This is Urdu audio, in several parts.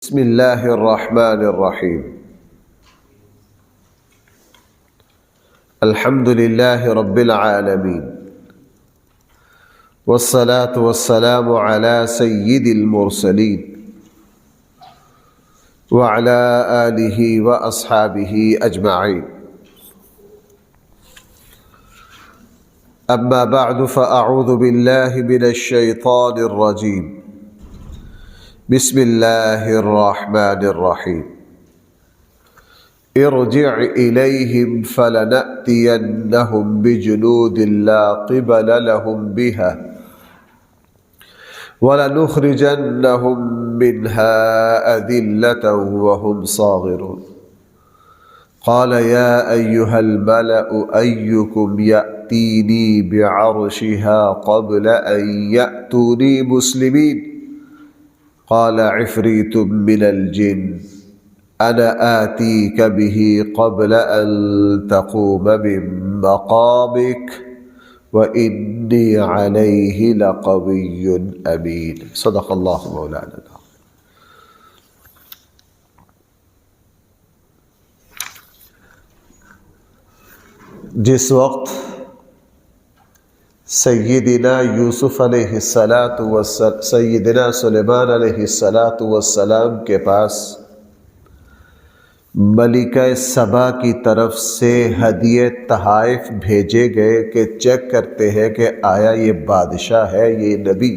بسم اللہ الرحمن الرحیم الحمد للہ رب العالمین والصلاة والسلام على سید المرسلین وعلى آلہ واصحابہ اجمعین اما بعد فاعوذ باللہ من الشیطان الرجیم بسم اللہ الرحمن الرحیم ارجع الیہم فلنأتینہم بجنود لا قبل لهم بها ولنخرجنہم منها أذلة وهم صاغرون قال يا أيها الملأ أيكم يأتيني بعرشها قبل أن يأتوني مسلمين قال عفريت من الجن أنا آتيك به قبل أن تقوم من مقامك وإني عليه لقوي أمين صدق الله مولانا. جس وقت سیدنا یوسف علیہ سیدنا سلیمان علیہ السلام کے پاس ملکہ سبا کی طرف سے ہدیے تحائف بھیجے گئے کہ چیک کرتے ہیں کہ آیا یہ بادشاہ ہے یہ نبی.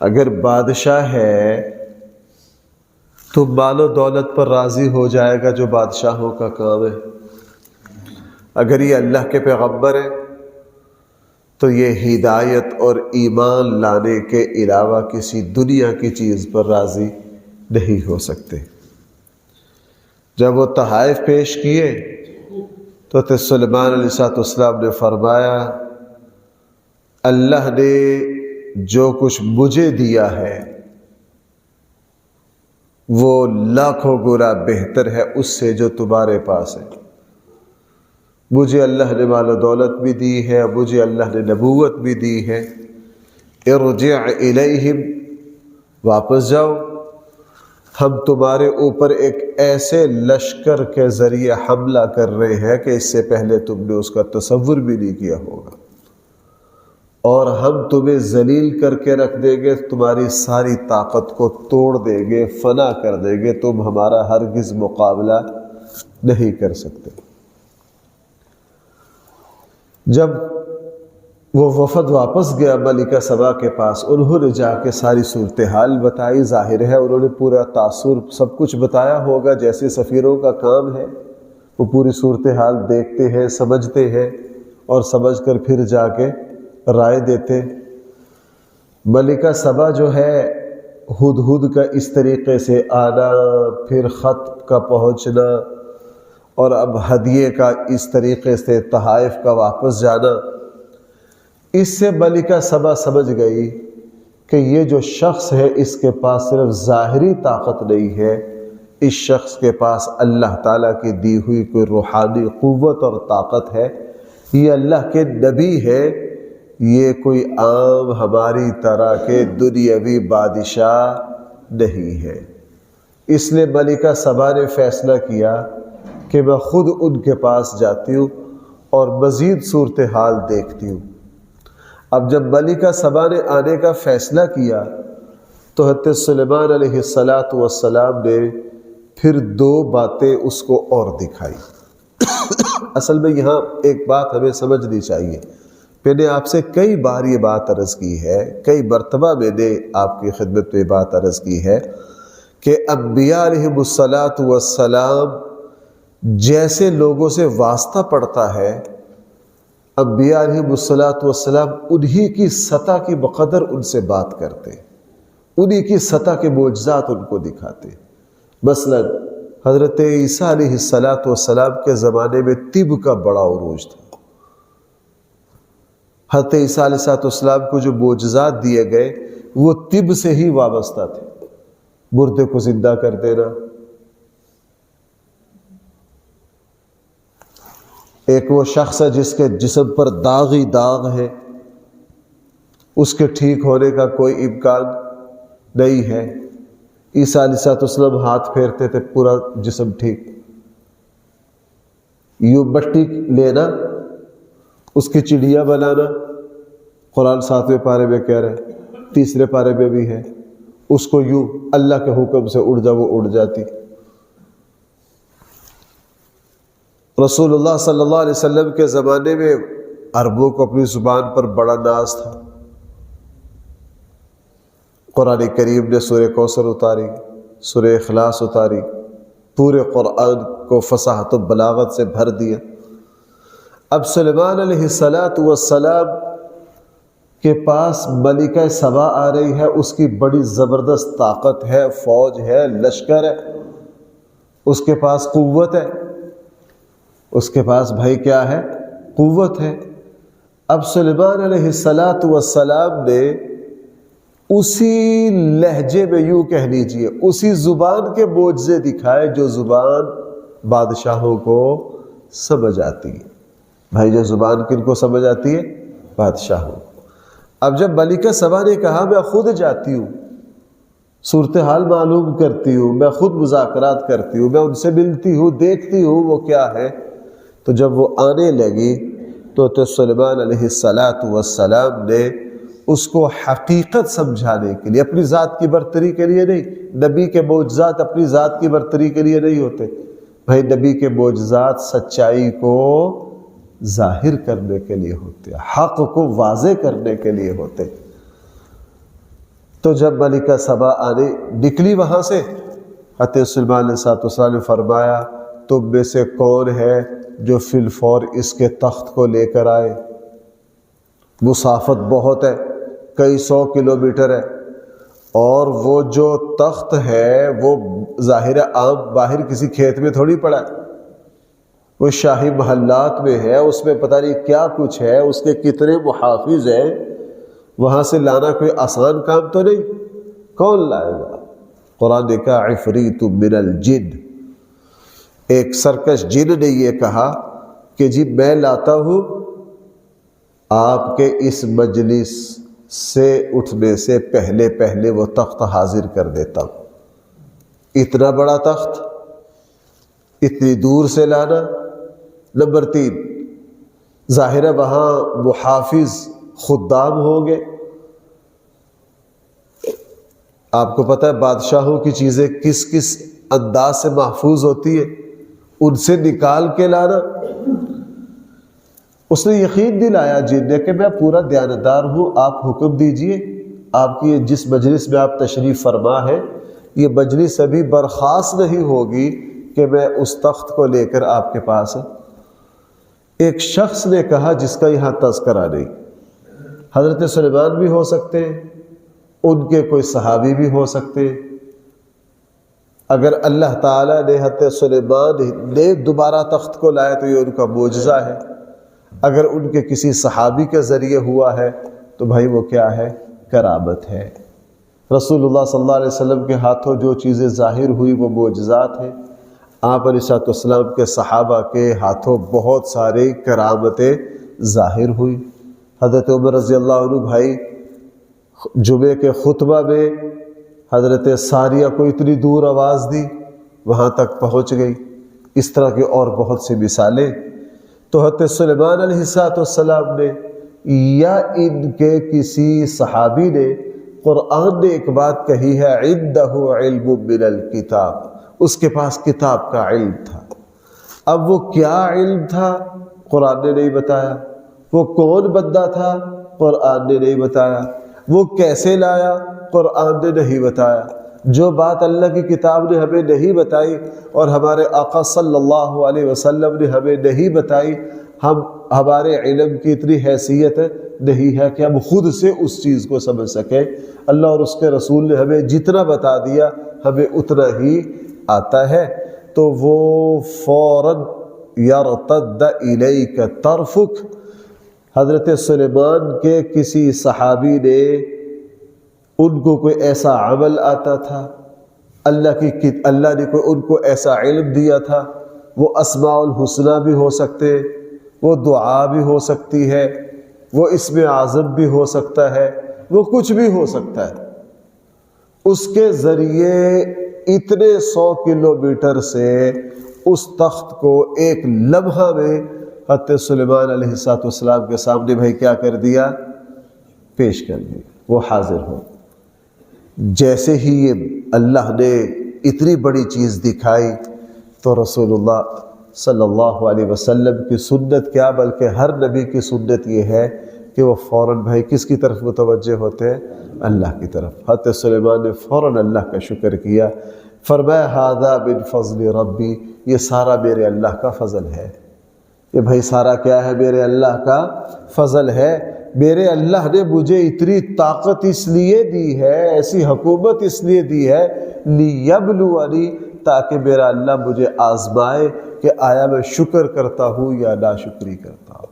اگر بادشاہ ہے تو مال و دولت پر راضی ہو جائے گا جو بادشاہوں کا کام ہے. اگر یہ اللہ کے پیغمبر ہے تو یہ ہدایت اور ایمان لانے کے علاوہ کسی دنیا کی چیز پر راضی نہیں ہو سکتے. جب وہ تحائف پیش کیے تو سلیمان علیہ السلام نے فرمایا اللہ نے جو کچھ مجھے دیا ہے وہ لاکھوں گنا بہتر ہے اس سے جو تمہارے پاس ہے. مجھے اللہ نے مال و دولت بھی دی ہے، مجھے اللہ نے نبوت بھی دی ہے. ارجع الیہم، واپس جاؤ، ہم تمہارے اوپر ایک ایسے لشکر کے ذریعے حملہ کر رہے ہیں کہ اس سے پہلے تم نے اس کا تصور بھی نہیں کیا ہوگا، اور ہم تمہیں ذلیل کر کے رکھ دیں گے، تمہاری ساری طاقت کو توڑ دیں گے، فنا کر دیں گے، تم ہمارا ہرگز مقابلہ نہیں کر سکتے. جب وہ وفد واپس گیا ملکہ سبا کے پاس، انہوں نے جا کے ساری صورتحال بتائی. ظاہر ہے انہوں نے پورا تاثر سب کچھ بتایا ہوگا، جیسے سفیروں کا کام ہے، وہ پوری صورتحال دیکھتے ہیں، سمجھتے ہیں اور سمجھ کر پھر جا کے رائے دیتے. ملکہ سبا جو ہے ہدہد کا اس طریقے سے آنا، پھر خط کا پہنچنا، اور اب ہدیے کا اس طریقے سے تحائف کا واپس جانا، اس سے ملکہ سبا سمجھ گئی کہ یہ جو شخص ہے اس کے پاس صرف ظاہری طاقت نہیں ہے، اس شخص کے پاس اللہ تعالیٰ کی دی ہوئی کوئی روحانی قوت اور طاقت ہے. یہ اللہ کے نبی ہے، یہ کوئی عام ہماری طرح کے دنیاوی بادشاہ نہیں ہے. اس لیے ملکہ سبا نے فیصلہ کیا کہ میں خود ان کے پاس جاتی ہوں اور مزید صورتحال دیکھتی ہوں. اب جب ملکہ سبا نے آنے کا فیصلہ کیا تو حضرت سلیمان علیہ السلام نے پھر دو باتیں اس کو اور دکھائی. اصل میں یہاں ایک بات ہمیں سمجھنی چاہیے. میں نے آپ سے کئی بار یہ بات عرض کی ہے، کئی مرتبہ میں نے آپ کی خدمت میں بات عرض کی ہے کہ انبیاء علیہم السلام جیسے لوگوں سے واسطہ پڑتا ہے، انبیاء علیہ السلام انہی کی سطح کی بقدر ان سے بات کرتے، انہی کی سطح کے معجزات ان کو دکھاتے. مثلا حضرت عیسیٰ علیہ السلام کے زمانے میں طب کا بڑا عروج تھا. حضرت عیسیٰ علیہ السلام کو جو معجزات دیے گئے وہ طب سے ہی وابستہ تھے. مردے کو زندہ کر دینا، ایک وہ شخص ہے جس کے جسم پر داغ ہی داغ ہے، اس کے ٹھیک ہونے کا کوئی امکان نہیں ہے. عیسیٰ علیہ السلام ہاتھ پھیرتے تھے پورا جسم ٹھیک. یوں مٹی لینا، اس کی چڑیا بنانا، قرآن 7ویں پارے میں کہہ رہے ہیں، 3 پارے میں بھی ہے، اس کو یوں اللہ کے حکم سے اڑ جا وہ اڑ جاتی. رسول اللہ صلی اللہ علیہ وسلم کے زمانے میں عربوں کو اپنی زبان پر بڑا ناز تھا. قرآن کریم نے سورہ کوثر اتاری، سورہ اخلاص اتاری، پورے قرآن کو فصاحت و بلاغت سے بھر دیا. اب سلیمان علیہ السلام کے پاس ملکہ سبا آ رہی ہے، اس کی بڑی زبردست طاقت ہے، فوج ہے، لشکر ہے، اس کے پاس قوت ہے، اس کے پاس بھائی کیا ہے؟ قوت ہے. اب سلیمان علیہ السلام نے اسی لہجے میں، یوں کہہ لیجئے اسی زبان کے معجزے دکھائے جو زبان بادشاہوں کو سمجھ آتی ہے. بھائی جو زبان کن کو سمجھ آتی ہے؟ بادشاہوں. اب جب ملکہ سبا نے کہا میں خود جاتی ہوں، صورتحال معلوم کرتی ہوں، میں خود مذاکرات کرتی ہوں، میں ان سے ملتی ہوں، دیکھتی ہوں وہ کیا ہے، تو جب وہ آنے لگی تو سلیمان علیہ السلام نے اس کو حقیقت سمجھانے کے لیے، اپنی ذات کی برتری کے لیے نہیں، نبی کے معجزات اپنی ذات کی برتری کے لیے نہیں ہوتے بھائی، نبی کے معجزات سچائی کو ظاہر کرنے کے لیے ہوتے، حق کو واضح کرنے کے لیے ہوتے. تو جب ملکہ سبا آنے نکلی وہاں سے، حضرت سلیمان علیہ السلام نے فرمایا تم میں سے کون ہے جو فی الفور اس کے تخت کو لے کر آئے؟ مسافت بہت ہے، کئی 100 کلومیٹر ہے، اور وہ جو تخت ہے وہ ظاہر عام باہر کسی کھیت میں تھوڑی پڑا ہے، وہ شاہی محلات میں ہے، اس میں پتہ نہیں کیا کچھ ہے، اس کے کتنے محافظ ہیں، وہاں سے لانا کوئی آسان کام تو نہیں، کون لائے گا؟ قرآن نے کہا عفریت من الجن، ایک سرکش جن نے یہ کہا کہ جی میں لاتا ہوں، آپ کے اس مجلس سے اٹھنے سے پہلے پہلے وہ تخت حاضر کر دیتا ہوں. اتنا بڑا تخت اتنی دور سے لانا. نمبر 3، ظاہر ہے وہاں محافظ خدام ہوں گے. آپ کو پتہ ہے بادشاہوں کی چیزیں کس کس انداز سے محفوظ ہوتی ہے، ان سے نکال کے لانا. اس نے یقین دلایا جن نے کہ میں پورا دیانتدار ہوں، آپ حکم دیجئے. آپ کی جس مجلس میں آپ تشریف فرما ہے یہ مجلس ابھی برخاست نہیں ہوگی کہ میں اس تخت کو لے کر آپ کے پاس. ایک شخص نے کہا جس کا یہاں تذکرہ نہیں، حضرت سلیمان بھی ہو سکتے ہیں، ان کے کوئی صحابی بھی ہو سکتے ہیں. اگر اللہ تعالیٰ نے حضرت سلیمان نے دوبارہ تخت کو لایا تو یہ ان کا معجزہ ہے. اگر ان کے کسی صحابی کے ذریعے ہوا ہے تو بھائی وہ کیا ہے؟ کرامت ہے. رسول اللہ صلی اللہ علیہ وسلم کے ہاتھوں جو چیزیں ظاہر ہوئی وہ معجزات ہیں. آپ علیہ السلام کے صحابہ کے ہاتھوں بہت ساری کرامتیں ظاہر ہوئی. حضرت عمر رضی اللہ عنہ بھائی جمعے کے خطبہ میں حضرت ساریہ کو اتنی دور آواز دی وہاں تک پہنچ گئی. اس طرح کی اور بہت سی مثالیں. تو حضرت سلیمان علیہ السلام نے یا ان کے کسی صحابی نے، قرآن نے ایک بات کہی ہے عندہ علم من الکتاب، اس کے پاس کتاب کا علم تھا. اب وہ کیا علم تھا قرآن نے نہیں بتایا، وہ کون بندہ تھا قرآن نے نہیں بتایا، وہ کیسے لایا قرآن نے نہیں بتایا. جو بات اللہ کی کتاب نے ہمیں نہیں بتائی اور ہمارے آقا صلی اللہ علیہ وسلم نے ہمیں نہیں بتائی، ہمارے علم کی اتنی حیثیت نہیں ہے کہ ہم خود سے اس چیز کو سمجھ سکیں. اللہ اور اس کے رسول نے ہمیں جتنا بتا دیا ہمیں اتنا ہی آتا ہے. تو وہ فوراً یرتد الیک طرفک، حضرت سلیمان کے کسی صحابی نے، ان کو کوئی ایسا عمل آتا تھا، اللہ نے کوئی ان کو ایسا علم دیا تھا. وہ اسماء الحسنہ بھی ہو سکتے، وہ دعا بھی ہو سکتی ہے، وہ اسم اعظم بھی ہو سکتا ہے، وہ کچھ بھی ہو سکتا ہے. اس کے ذریعے اتنے 100 کلومیٹر سے اس تخت کو ایک لمحہ میں حضرت سلیمان علیہ السلام کے سامنے بھائی کیا کر دیا؟ پیش کر دیا، وہ حاضر ہو۔ جیسے ہی یہ اللہ نے اتنی بڑی چیز دکھائی تو رسول اللہ صلی اللہ علیہ وسلم کی سنت کیا بلکہ ہر نبی کی سنت یہ ہے کہ وہ فوراً بھائی کس کی طرف متوجہ ہوتے ہیں؟ اللہ کی طرف۔ حضرت سلیمان نے فوراً اللہ کا شکر کیا، فرمایا ھذا من فضل ربی، یہ سارا میرے اللہ کا فضل ہے۔ یہ بھائی سارا کیا ہے؟ میرے اللہ کا فضل ہے۔ میرے اللہ نے مجھے اتنی طاقت اس لیے دی ہے، ایسی حکومت اس لیے دی ہے، لیبلونی، تاکہ میرا اللہ مجھے آزمائے کہ آیا میں شکر کرتا ہوں یا ناشکری کرتا ہوں۔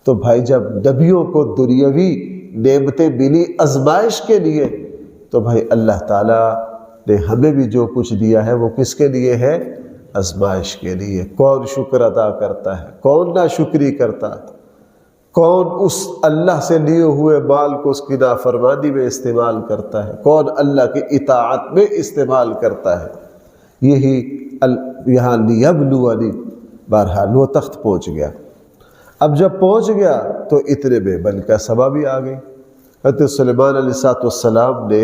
تو بھائی جب نبیوں کو دنیاوی نعمتیں ملی آزمائش کے لیے، تو بھائی اللہ تعالیٰ نے ہمیں بھی جو کچھ دیا ہے وہ کس کے لیے ہے؟ آزمائش کے لیے۔ کون شکر ادا کرتا ہے؟ کون ناشکری کرتا ہے؟ کون اس اللہ سے لیے ہوئے مال کو اس کی نافرمانی میں استعمال کرتا ہے؟ کون اللہ کی اطاعت میں استعمال کرتا ہے؟ یہی یہاں لیبلونی، بہرحال وہ تخت پہنچ گیا۔ اب جب پہنچ گیا تو اتنے میں ملکہ سبا بھی آ گئی۔ حضرت سلیمان علیہ السلام نے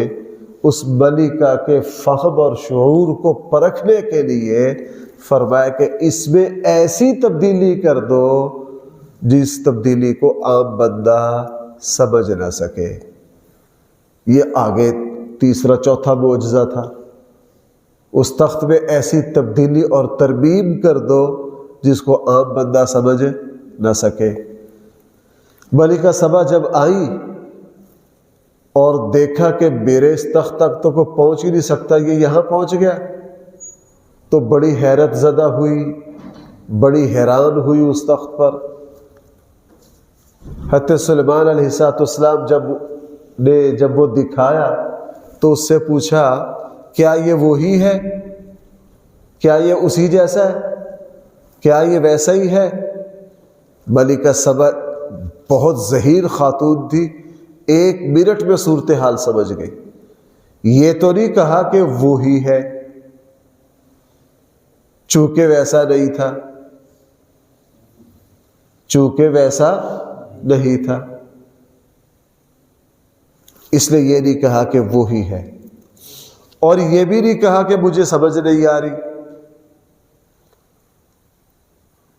اس ملکہ کے فہم اور شعور کو پرکھنے کے لیے فرمایا کہ اس میں ایسی تبدیلی کر دو جس تبدیلی کو عام بندہ سمجھ نہ سکے۔ یہ آگے تیسرا چوتھا معجزہ تھا۔ اس تخت میں ایسی تبدیلی اور ترمیم کر دو جس کو عام بندہ سمجھ نہ سکے۔ ملکہ سبا جب آئی اور دیکھا کہ میرے اس تخت تک تو کوئی پہنچ ہی نہیں سکتا، یہ یہاں پہنچ گیا، تو بڑی حیرت زدہ ہوئی، بڑی حیران ہوئی اس تخت پر۔ حضرت سلیمان علیہ السلام جب وہ دکھایا تو اس سے پوچھا کیا یہ وہی ہے؟ کیا یہ اسی جیسا ہے؟ کیا یہ ویسا ہی ہے؟ ملکہ سبا بہت ظہیر خاتون تھی، 1 منٹ میں صورتحال سمجھ گئی۔ یہ تو نہیں کہا کہ وہی ہے، چونکہ ویسا نہیں تھا، چونکہ ویسا نہیں تھا، اس لیے یہ نہیں کہا کہ وہی ہے، اور یہ بھی نہیں کہا کہ مجھے سمجھ نہیں آ رہی۔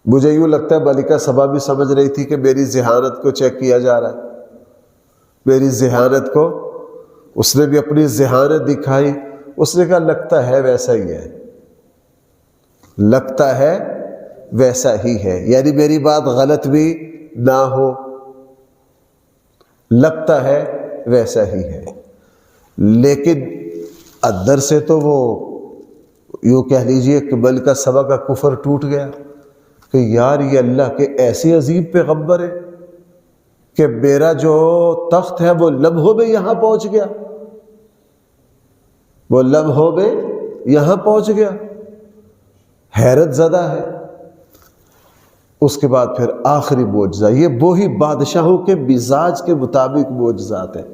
مجھے یوں لگتا ہے ملکہ سبا بھی سمجھ رہی تھی کہ میری ذہانت کو چیک کیا جا رہا ہے، میری ذہانت کو۔ اس نے بھی اپنی ذہانت دکھائی، اس نے کہا لگتا ہے ویسا ہی ہے، لگتا ہے ویسا ہی ہے، یعنی میری بات غلط بھی نہ ہو، لگتا ہے ویسا ہی ہے۔ لیکن اندر سے تو وہ یوں کہہ لیجئے کہ ملکہ سبا کا کفر ٹوٹ گیا کہ یار یہ اللہ کے ایسے عظیم پیغمبر ہے کہ میرا جو تخت ہے وہ لمحوں میں یہاں پہنچ گیا، وہ لمحوں میں یہاں پہنچ گیا، حیرت زدہ ہے۔ اس کے بعد پھر آخری معجزہ، یہ وہی بادشاہوں کے مزاج کے مطابق معجزات ہیں۔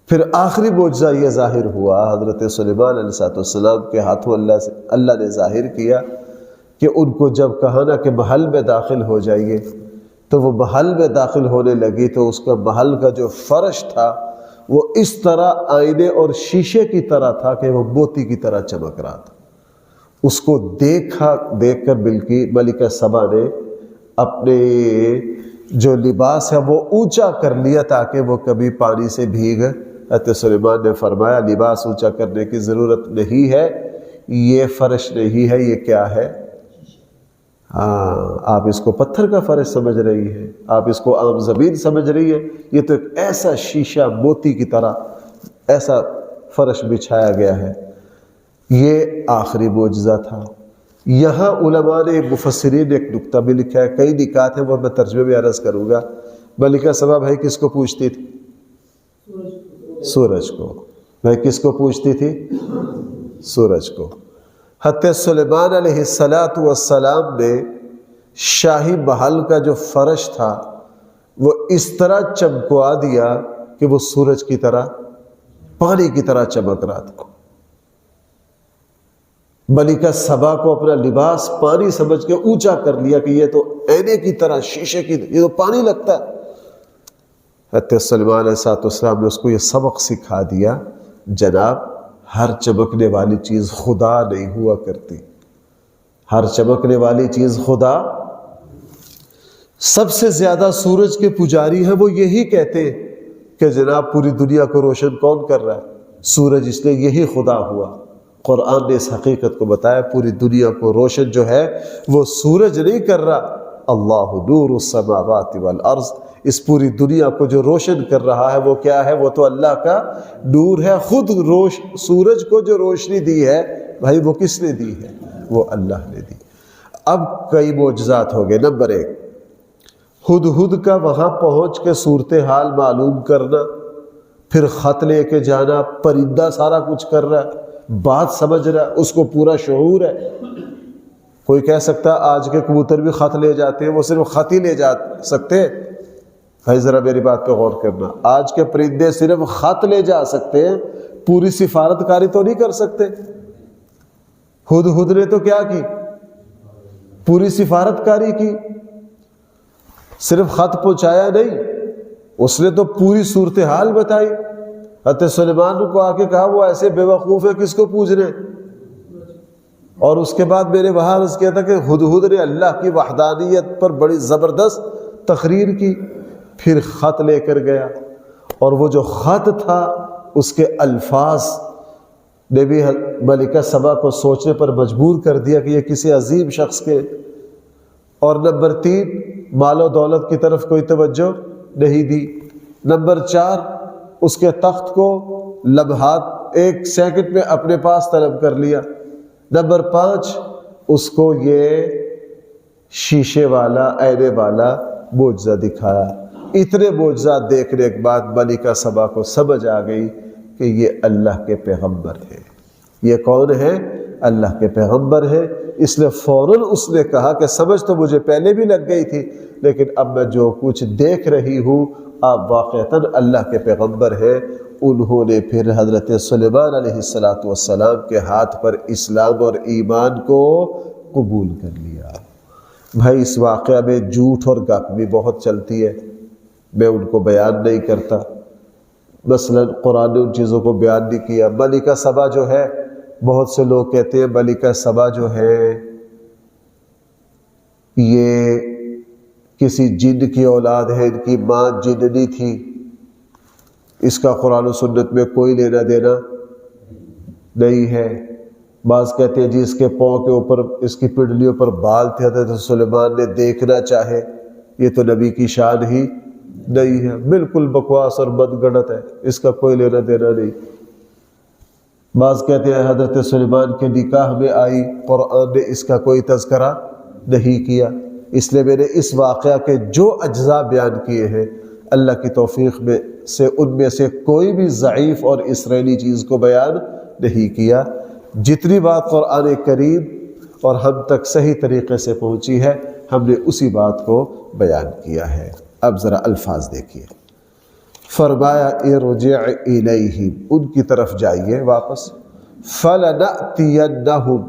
پھر آخری معجزہ یہ ظاہر ہوا، حضرت سلیمان علیہ السلام کے ہاتھوں اللہ نے ظاہر کیا کہ ان کو جب کہا نا کہ محل میں داخل ہو جائیے، تو وہ محل میں داخل ہونے لگی تو اس کا محل کا جو فرش تھا وہ اس طرح آئینے اور شیشے کی طرح تھا کہ وہ موتی کی طرح چمک رہا تھا۔ اس کو دیکھ کر ملکہ سبا نے اپنے جو لباس ہے وہ اونچا کر لیا تاکہ وہ کبھی پانی سے بھیگ۔ حضرت سلیمان نے فرمایا لباس اونچا کرنے کی ضرورت نہیں ہے، یہ فرش نہیں ہے، یہ کیا ہے؟ ہاں، آپ اس کو پتھر کا فرش سمجھ رہی ہے، آپ اس کو عام زمین سمجھ رہی ہے، یہ تو ایک ایسا شیشہ موتی کی طرح ایسا فرش بچھایا گیا ہے۔ یہ آخری معجزہ تھا۔ یہاں علماء نے مفسرین نے ایک نکتہ بھی لکھا ہے، کئی نکات ہیں وہ میں ترجمے میں عرض کروں گا۔ ملکہ سبا بھائی کس کو پوچھتی تھی؟ سورج کو۔ بھائی کس کو پوچھتی تھی؟ سورج کو۔ حضرت سلیمان علیہ السلام نے شاہی محل کا جو فرش تھا وہ اس طرح چمکوا دیا کہ وہ سورج کی طرح پانی کی طرح چمک رات کو۔ ملکہ سبا کو اپنا لباس پانی سمجھ کے اونچا کر لیا کہ یہ تو اینے کی طرح، شیشے کی، یہ تو پانی لگتا ہے۔ حضرت سلیمان علیہ السلام نے اس کو یہ سبق سکھا دیا، جناب ہر چمکنے والی چیز خدا نہیں ہوا کرتی، ہر چمکنے والی چیز خدا۔ سب سے زیادہ سورج کے پجاری ہیں وہ یہی کہتے ہیں کہ جناب پوری دنیا کو روشن کون کر رہا ہے؟ سورج، اس لیے یہی خدا ہوا۔ قرآن نے اس حقیقت کو بتایا، پوری دنیا کو روشن جو ہے وہ سورج نہیں کر رہا، اللہ نور السماوات والارض، اس پوری دنیا کو جو روشن کر رہا ہے وہ کیا ہے؟ وہ تو اللہ کا نور ہے۔ خود سورج کو جو روشنی دی ہے بھائی وہ کس نے دی ہے؟ وہ اللہ نے دی۔ اب کئی معجزات ہو گئے۔ نمبر 1، ہدہد کا وہاں پہنچ کے صورتحال معلوم کرنا، پھر خط لے کے جانا، پرندہ سارا کچھ کر رہا ہے، بات سمجھ رہا ہے، اس کو پورا شعور ہے۔ کوئی کہہ سکتا ہے آج کے کبوتر بھی خط لے جاتے ہیں، وہ صرف خط ہی لے جا سکتے ہیں؟ بھائی ذرا میری بات پہ غور کرنا، آج کے پرندے صرف خط لے جا سکتے ہیں، پوری سفارت کاری تو نہیں کر سکتے۔ ہدہد نے تو کیا کی؟ پوری سفارت کاری کی، صرف خط پہنچایا نہیں، اس نے تو پوری صورتحال بتائی۔ حضرت سلیمان کو آ کے کہا وہ ایسے بے وقوف ہے کس کو پوچھ رہے؟ اور اس کے بعد میرے وہاں عرض کیا تھا کہ ہدہد نے اللہ کی وحدانیت پر بڑی زبردست تقریر کی، پھر خط لے کر گیا، اور وہ جو خط تھا اس کے الفاظ نے بھی ملکہ سبا کو سوچنے پر مجبور کر دیا کہ یہ کسی عظیم شخص کے۔ اور نمبر 3، مال و دولت کی طرف کوئی توجہ نہیں دی۔ نمبر 4، اس کے تخت کو لمحات 1 سیکنڈ میں اپنے پاس طلب کر لیا۔ نمبر 5، اس کو یہ شیشے والا، اینے والا معجزہ دکھایا۔ اتنے معجزات دیکھنے کے بعد ملکہ سبا کو سمجھ آ گئی کہ یہ اللہ کے پیغمبر ہے۔ یہ کون ہے؟ اللہ کے پیغمبر ہے۔ اس لیے فوراً اس نے کہا کہ سمجھ تو مجھے پہلے بھی لگ گئی تھی، لیکن اب میں جو کچھ دیکھ رہی ہوں آپ واقعتاً اللہ کے پیغمبر ہیں۔ انہوں نے پھر حضرت سلیمان علیہ السلام کے ہاتھ پر اسلام اور ایمان کو قبول کر لیا۔ بھائی اس واقعہ میں جھوٹ اور گپ بھی بہت چلتی ہے، میں ان کو بیان نہیں کرتا۔ مثلا قرآن نے ان چیزوں کو بیان نہیں کیا۔ ملکہ سبا جو ہے، بہت سے لوگ کہتے ہیں ملکہ سبا جو ہے یہ کسی جن کی اولاد ہے، ان کی ماں جننی تھی، اس کا قرآن و سنت میں کوئی لینا دینا نہیں ہے۔ بعض کہتے ہیں جی اس کے پاؤں کے اوپر، اس کی پنڈلیوں پر بال تھے، حضرت سلیمان نے دیکھنا چاہے، یہ تو نبی کی شان ہی نہیں ہے۔ بالکل بکواس اور بدگڑت ہے، اس کا کوئی لینا دینا نہیں۔ بعض کہتے ہیں حضرت سلیمان کے نکاح میں آئی، قرآن نے اس کا کوئی تذکرہ نہیں کیا۔ اس لیے میں نے اس واقعہ کے جو اجزاء بیان کیے ہیں اللہ کی توفیق میں سے ان میں سے کوئی بھی ضعیف اور اسرائیلی چیز کو بیان نہیں کیا۔ جتنی بات قرآن کریم اور ہم تک صحیح طریقے سے پہنچی ہے ہم نے اسی بات کو بیان کیا ہے۔ اب ذرا الفاظ دیکھیے۔ فرمایا ارجع الیہم، ان کی طرف جائیے واپس، فلنأتینہم،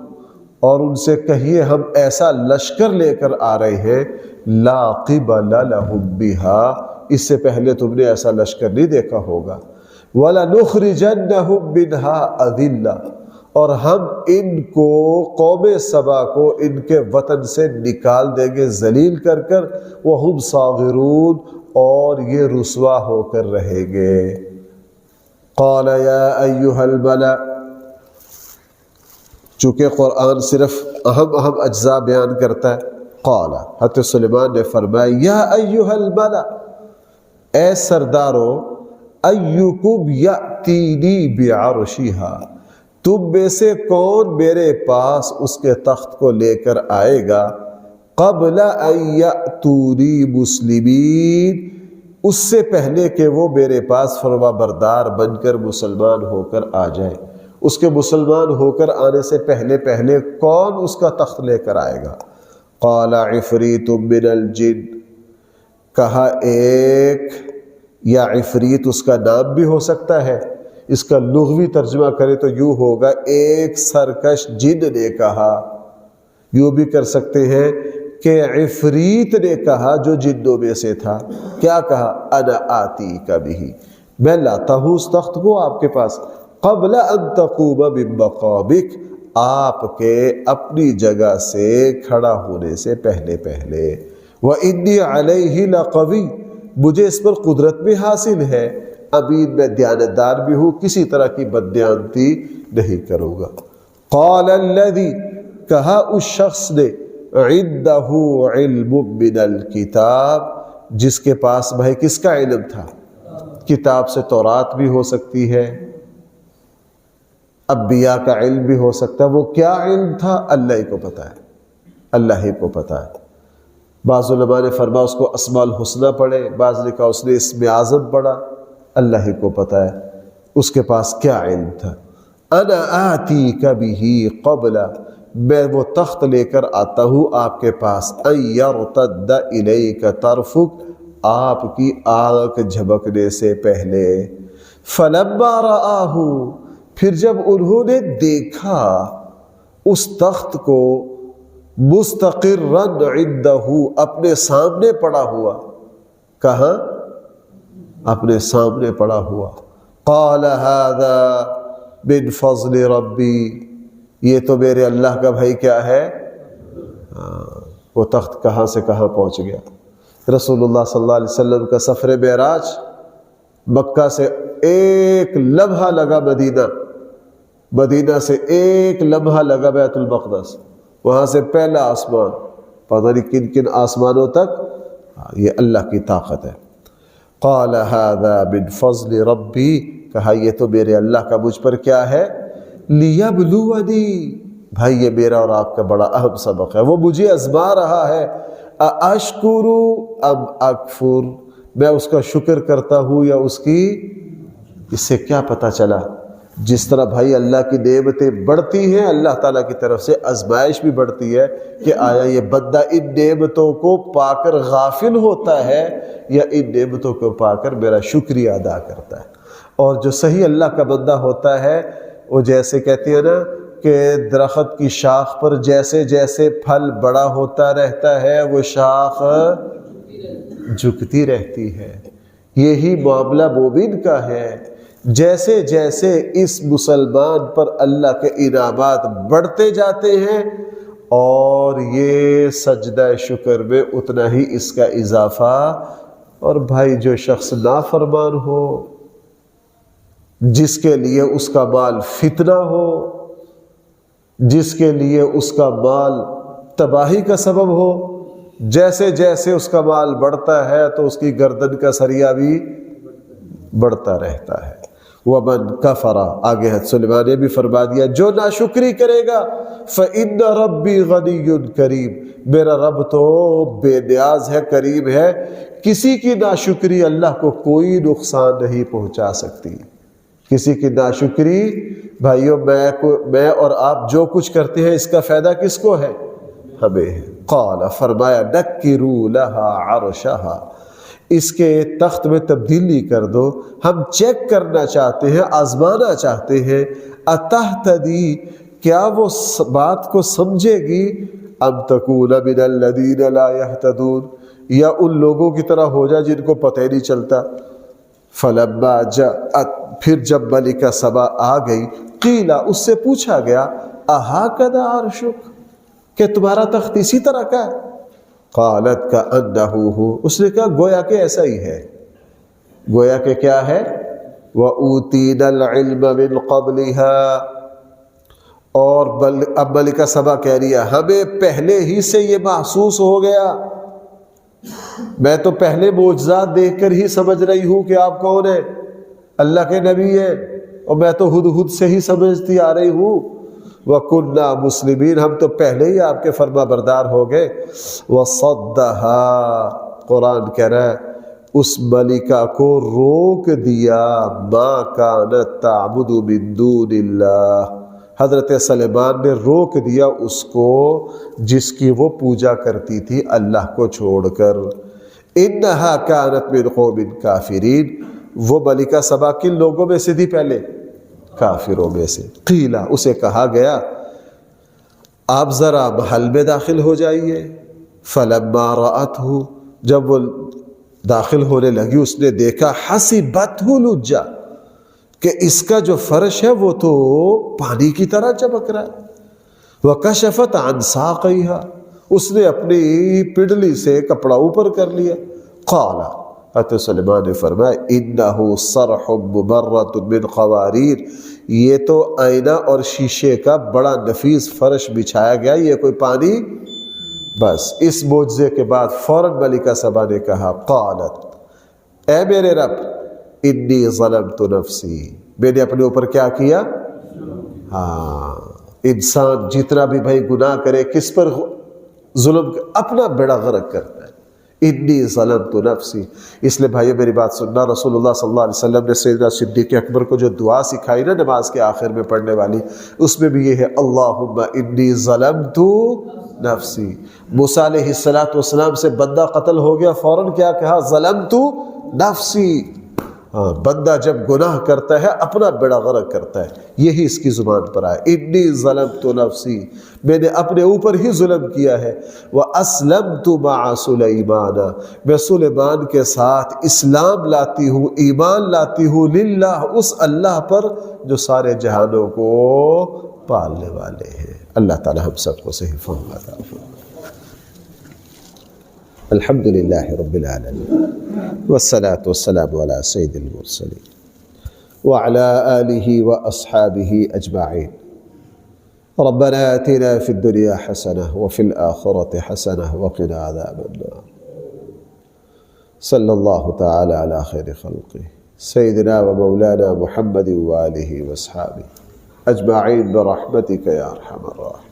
اور ان سے کہیے ہم ایسا لشکر لے کر آ رہے ہیں، لا قبل لہم بہا، اس سے پہلے تم نے ایسا لشکر نہیں دیکھا ہوگا، وَلَنُخْرِجَنَّهُمْ مِنْهَا أَذِلَّةً، اور ہم ان کو، قوم سبا کو ان کے وطن سے نکال دیں گے ذلیل کر کر، وَهُمْ صَاغِرُونَ، اور یہ رسوا ہو کر رہیں گے۔ قال یا ایھا الملأ، چونکہ قرآن صرف اہم اجزاء بیان کرتا ہے، قال، حضرت سلیمان نے فرمایا یا ایھا الملأ، اے سردارو، ایکم یأتینی بعرشہا، تم میں سے کون میرے پاس اس کے تخت کو لے کر آئے گا، قبل ان یأتونی مسلمین، اس سے پہلے کہ وہ میرے پاس فرما بردار بن کر مسلمان ہو کر آ جائے۔ اس کے مسلمان ہو کر آنے سے پہلے کون اس کا تخت لے کر آئے گا؟ قال عفریت من الجن، کہا ایک، یا عفریت اس کا نام بھی ہو سکتا ہے، اس کا لغوی ترجمہ کرے تو یوں ہوگا ایک سرکش جن نے کہا، یوں بھی کر سکتے ہیں کہ عفریت نے کہا جو جنوں میں سے تھا، کیا کہا؟ انا آتی کا بھی، میں لاتا ہوں اس تخت کو آپ کے پاس، قبل ان تقوم من مقامک، آپ کے اپنی جگہ سے کھڑا ہونے سے پہلے پہلے، وَإِنِّي عَلَيْهِ لَقَوِيٌّ، مجھے اس پر قدرت بھی حاصل ہے، امین میں دیانتدار بھی ہوں، کسی طرح کی بددیانتی نہیں کروں گا۔ قال الذی، کہا اس شخص نے، عندہ علم من الکتاب، جس کے پاس بھائی کس کا علم تھا؟ کتاب سے تورات بھی ہو سکتی ہے، انبیاء کا علم بھی ہو سکتا ہے، وہ کیا علم تھا اللہ ہی کو پتا ہے، اللہ ہی کو پتا ہے۔ بعض علماء نے فرمایا اس کو اسماء الحسنہ پڑھے، بعض نے کہا اس نے اسم اعظم پڑھا، اللہ ہی کو پتا ہے اس کے پاس کیا علم تھا۔ انا آتیک بہ قبل، میں وہ تخت لے کر آتا ہوں آپ کے پاس، ان یرتد الیک طرفک، آپ کی آنکھ جھپکنے سے پہلے، فلما رآہ، پھر جب انہوں نے دیکھا اس تخت کو، مستقرا عندہ، اپنے سامنے پڑا ہوا، کہاں؟ اپنے سامنے پڑا ہوا، قال ھذا من فضل ربی، یہ تو میرے اللہ کا بھائی کیا ہے، وہ تخت کہاں سے کہاں پہنچ گیا۔ رسول اللہ صلی اللہ علیہ وسلم کا سفر معراج، مکہ سے ایک لمحہ لگا مدینہ، مدینہ سے ایک لمحہ لگا بیت المقدس، وہاں سے پہلا آسمان، پتہ نہیں کن کن آسمانوں تک، یہ اللہ کی طاقت ہے۔ قال ھذا من فضل ربی، کہا یہ تو میرے اللہ کا مجھ پر کیا ہے، لیبلونی، بھائی یہ میرا اور آپ کا بڑا اہم سبق ہے، وہ مجھے آزما رہا ہے، ااشکر ام اکفر، میں اس کا شکر کرتا ہوں یا اس کی، اس سے کیا پتہ چلا جس طرح بھائی اللہ کی نعمتیں بڑھتی ہیں، اللہ تعالیٰ کی طرف سے آزمائش بھی بڑھتی ہے کہ آیا یہ بندہ ان نعمتوں کو پا کر غافل ہوتا ہے یا ان نعمتوں کو پا کر میرا شکریہ ادا کرتا ہے۔ اور جو صحیح اللہ کا بندہ ہوتا ہے وہ جیسے کہتے ہیں نا کہ درخت کی شاخ پر جیسے جیسے پھل بڑا ہوتا رہتا ہے وہ شاخ جھکتی رہتی ہے، یہی معاملہ مومن کا ہے، جیسے جیسے اس مسلمان پر اللہ کے انعامات بڑھتے جاتے ہیں اور یہ سجدہ شکر میں اتنا ہی اس کا اضافہ۔ اور بھائی جو شخص نافرمان ہو، جس کے لیے اس کا مال فتنہ ہو، جس کے لیے اس کا مال تباہی کا سبب ہو، جیسے جیسے اس کا مال بڑھتا ہے تو اس کی گردن کا سریا بھی بڑھتا رہتا ہے۔ وَمَنْ كَفَرَ، آگے حضرت سلیمان نے بھی فرما دیا جو ناشکری کرے گا، فَإِنَّ رَبِّي غَنِيٌّ كَرِيمٌ، میرا رب تو بے نیاز ہے، کریم ہے، کسی کی ناشکری اللہ کو کوئی نقصان نہیں پہنچا سکتی۔ کسی کی ناشکری بھائیوں میں اور آپ جو کچھ کرتے ہیں اس کا فائدہ کس کو ہے؟ ہمیں ہے۔ قال، فرمایا، نَكِّرُوا لَهَا عَرْشَهَا، اس کے تخت میں تبدیلی کر دو، ہم چیک کرنا چاہتے ہیں، آزمانا چاہتے ہیں، اتہتدی، کیا وہ بات کو سمجھے گی، ام تکون من الذین لا یہتدون، یا ان لوگوں کی طرح ہو جائے جن کو پتہ ہی نہیں چلتا۔ فلما جاءت، پھر جب ملکہ سبا آ گئی، قیلا، اس سے پوچھا گیا، اہاکذا عرشک، کہ تمہارا تخت اسی طرح کا ہے؟ قالت کأنہ ہو، اس نے کہا گویا کہ ایسا ہی ہے، گویا کہ کیا ہے، وَأُوتِينَا الْعِلْمَ مِنْ قَبْلِهَا، اور اب ملکہ سبا کہہ رہی ہے ہمیں پہلے ہی سے یہ محسوس ہو گیا، میں تو پہلے معجزات دیکھ کر ہی سمجھ رہی ہوں کہ آپ کون ہیں، اللہ کے نبی ہیں، اور میں تو ہد سے ہی سمجھتی آ رہی ہوں، وَكُنَّا مُسْلِمِينَ، ہم تو پہلے ہی آپ کے فرما بردار ہو گئے۔ وَصَدَّهَا، قرآن کہہ رہا ہے اس ملکہ کو روک دیا، مَا كَانَتْ تَعْبُدُ مِن دُونِ اللَّهِ، حضرت سلیمان نے روک دیا اس کو جس کی وہ پوجا کرتی تھی اللہ کو چھوڑ کر۔ إِنَّهَا كَانَتْ مِن قَوْمٍ كَافِرِينَ، وہ ملکہ سبا کن لوگوں میں سے تھی پہلے؟ کافروں میں سے. قیلا، اسے کہا گیا آپ ذرا محل میں داخل ہو جائیے. فلما رأتہ، جب وہ داخل ہونے لگی اس نے دیکھا حسبتہ لجا، کہ اس کا جو فرش ہے وہ تو پانی کی طرح چمک رہا ہے. وکشفت عن ساقیہا، اس نے اپنی پڈلی سے کپڑا اوپر کر لیا. قال، حضرت سلیمان نے فرمایا انہ صرح مبرۃ من قواریر، یہ تو آئینہ اور شیشے کا بڑا نفیس فرش بچھایا گیا، یہ کوئی پانی. بس اس معجزے کے بعد فوراً ملکہ سبا نے کہا قالت، اے میرے رب انی ظلمت نفسی، میں نے اپنے اوپر کیا کیا. ہاں، انسان جتنا بھی بھائی گناہ کرے کس پر ظلم، اپنا بیڑا غرق کرتا ہے. انی ظلمت نفسی. اس لیے بھائی میری بات سننا، رسول اللہ صلی اللہ علیہ وسلم نے سیدنا صدیق اکبر کو جو دعا سکھائی نا نماز کے آخر میں پڑھنے والی، اس میں بھی یہ ہے اللہم انی ظلمت نفسی. موسیٰ علیہ السلام سے بندہ قتل ہو گیا، فوراً کیا کہا؟ ظلمت نفسی. ہاں، بندہ جب گناہ کرتا ہے اپنا بیڑا غرق کرتا ہے، یہی اس کی زبان پر آئے انی ظلمت نفسی، میں نے اپنے اوپر ہی ظلم کیا ہے. وَأَسْلَمْتُ مَعَ سُلَيْمَانَ، میں سلیمان کے ساتھ اسلام لاتی ہوں، ایمان لاتی ہوں، للہ، اس اللہ پر جو سارے جہانوں کو پالنے والے ہیں. اللہ تعالی ہم سب کو صحیح فہم عطا فرمائے. الحمد للہ رب العالمین والصلاة والسلام علی سید المرسلین وعلی آلہ واصحابہ اجمعین. ربنا آتنا فی الدنیا حسنہ وفی الآخرة حسنہ وقنا عذاب النار. صلی اللہ تعالی علی خیر خلقہ سیدنا و مولانا محمد وآلہ واصحابہ اجمعین برحمتک یا ارحم الراحمین.